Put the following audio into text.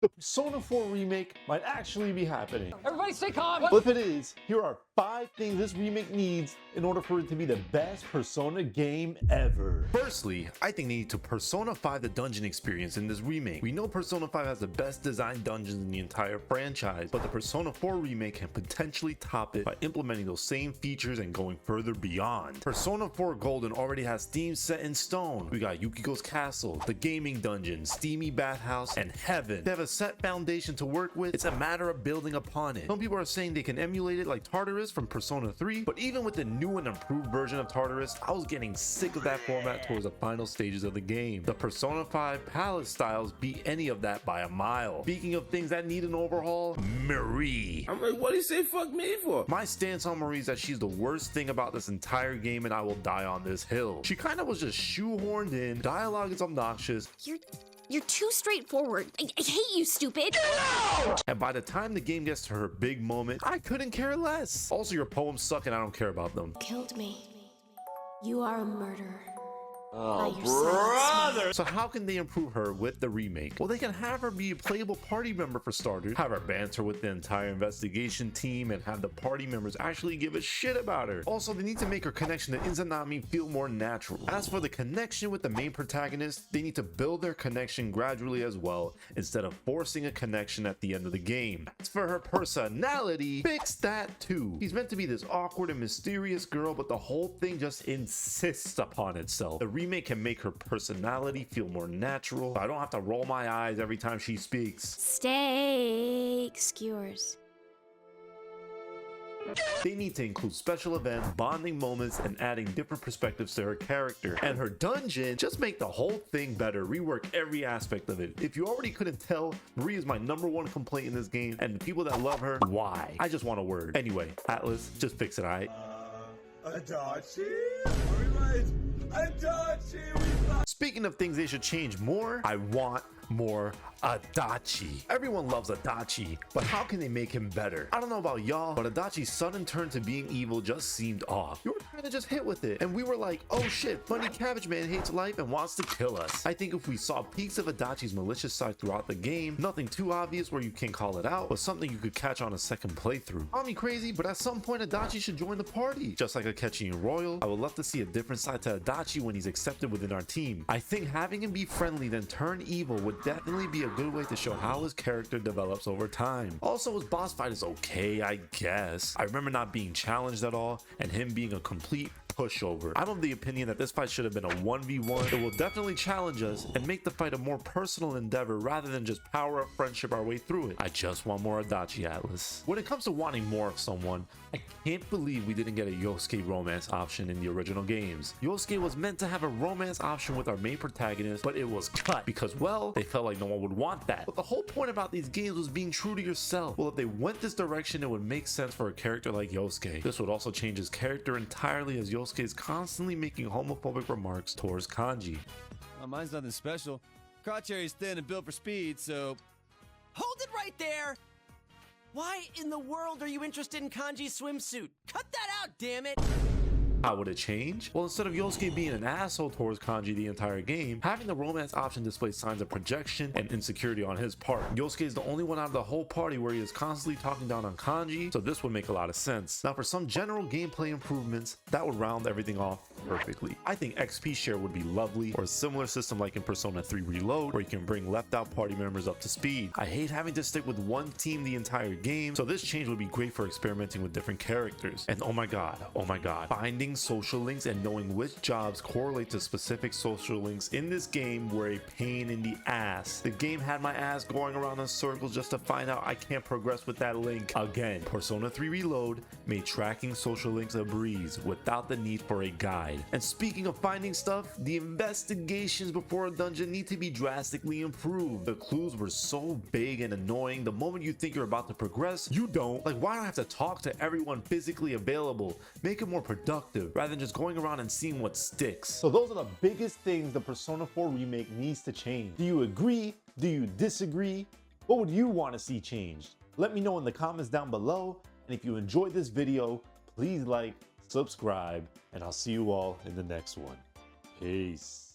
The Persona 4 remake might actually be happening. Everybody stay calm! But if it is, here are 5 things this remake needs in order for it to be the best Persona game ever. Firstly, I think they need to Persona-fy the dungeon experience in this remake. We know Persona 5 has the best designed dungeons in the entire franchise, but the Persona 4 remake can potentially top it by implementing those same features and going further beyond. Persona 4 Golden already has themes set in stone. We got Yukiko's castle, the gaming dungeon, steamy bathhouse, and heaven. They have a set foundation to work with. It's a matter of building upon it. Some people are saying they can emulate it like 4’s from Persona 3, but even with the new and improved version of 4’s, I was getting sick of that format towards the final stages of the game. The Persona 5 palette styles beat any of that by a mile. Speaking of things that need an overhaul, Marie. I'm like, what do you say fuck me for? My stance on Marie is that she's the worst thing about this entire game, and I will die on this hill. She kind of was just shoehorned in, dialogue is obnoxious. You're too straightforward. I hate you, stupid. And by the time the game gets to her big moment, I couldn't care less. Also, your poems suck and I don't care about them. Killed me. You are a murderer. Oh, brother! So how can they improve her with the remake? Well, they can have her be a playable party member for starters, have her banter with the entire investigation team, and have the party members actually give a shit about her. Also, they need to make her connection to Izanami feel more natural. As for the connection with the main protagonist, they need to build their connection gradually as well, instead of forcing a connection at the end of the game. As for her personality, fix that too. She's meant to be this awkward and mysterious girl, but the whole thing just insists upon itself. The remake can make her personality feel more natural. I don't have to roll my eyes every time she speaks. Steak skewers. They need to include special events, bonding moments, and adding different perspectives to her character. And her dungeon, just make the whole thing better. Rework every aspect of it. If you already couldn't tell, Marie is my #1 complaint in this game, and the people that love her, why? I just want a word. Anyway, Atlas, just fix it, alright? Adachi? Are we right? Adachi, we Speaking of things they should change more, I want more ADACHI. Everyone loves ADACHI, but how can they make him better? I don't know about y'all, but Adachi's sudden turn to being evil just seemed off. You were kind of just hit with it, and we were like, oh shit, Funny Cabbage Man hates life and wants to kill us. I think if we saw peaks of Adachi's malicious side throughout the game, nothing too obvious where you can call it out, but something you could catch on a second playthrough. Call me crazy, but at some point Adachi should join the party. Just like Akechi and Royal, I would love to see a different side to Adachi when he's accepted within our team. I think having him be friendly then turn evil would definitely be a good way to show how his character develops over time. Also, his boss fight is okay, I guess. I remember not being challenged at all and him being a complete pushover. I'm of the opinion that this fight should have been a 1v1. It will definitely challenge us and make the fight a more personal endeavor rather than just power up friendship our way through it. I just want more Adachi, Atlas. When it comes to wanting more of someone, I can't believe we didn't get a Yosuke romance option in the original games. Yosuke was meant to have a romance option with our main protagonist, but it was cut because, well, they felt like no one would want that. But the whole point about these games was being true to yourself. Well, if they went this direction, it would make sense for a character like Yosuke. This would also change his character entirely, as Yosuke is constantly making homophobic remarks towards Kanji. Mine's nothing special. Crotcherry's thin and built for speed, so... Hold it right there! Why in the world are you interested in Kanji's swimsuit? Cut that out, damn it! How would it change? Well, instead of Yosuke being an asshole towards Kanji the entire game, having the romance option display signs of projection and insecurity on his part. Yosuke is the only one out of the whole party where he is constantly talking down on Kanji, so this would make a lot of sense. Now, for some general gameplay improvements, that would round everything off perfectly. I think XP share would be lovely, or a similar system like in Persona 3 Reload, where you can bring left out party members up to speed. I hate having to stick with one team the entire game, so this change would be great for experimenting with different characters. And oh my god, finding social links and knowing which jobs correlate to specific social links in this game were a pain in the ass. The game had my ass going around in circles just to find out I can't progress with that link again. Persona 3 Reload made tracking social links a breeze without the need for a guide. And speaking of finding stuff, the investigations before a dungeon need to be drastically improved. The clues were so big and annoying. The moment you think you're about to progress, you don't. Like, why do I have to talk to everyone physically available? Make it more productive rather than just going around and seeing what sticks. So those are the biggest things the Persona 4 remake needs to change. Do you agree? Do you disagree? What would you want to see changed? Let me know in the comments down below. And if you enjoyed this video, please like, subscribe, and I'll see you all in the next one. Peace.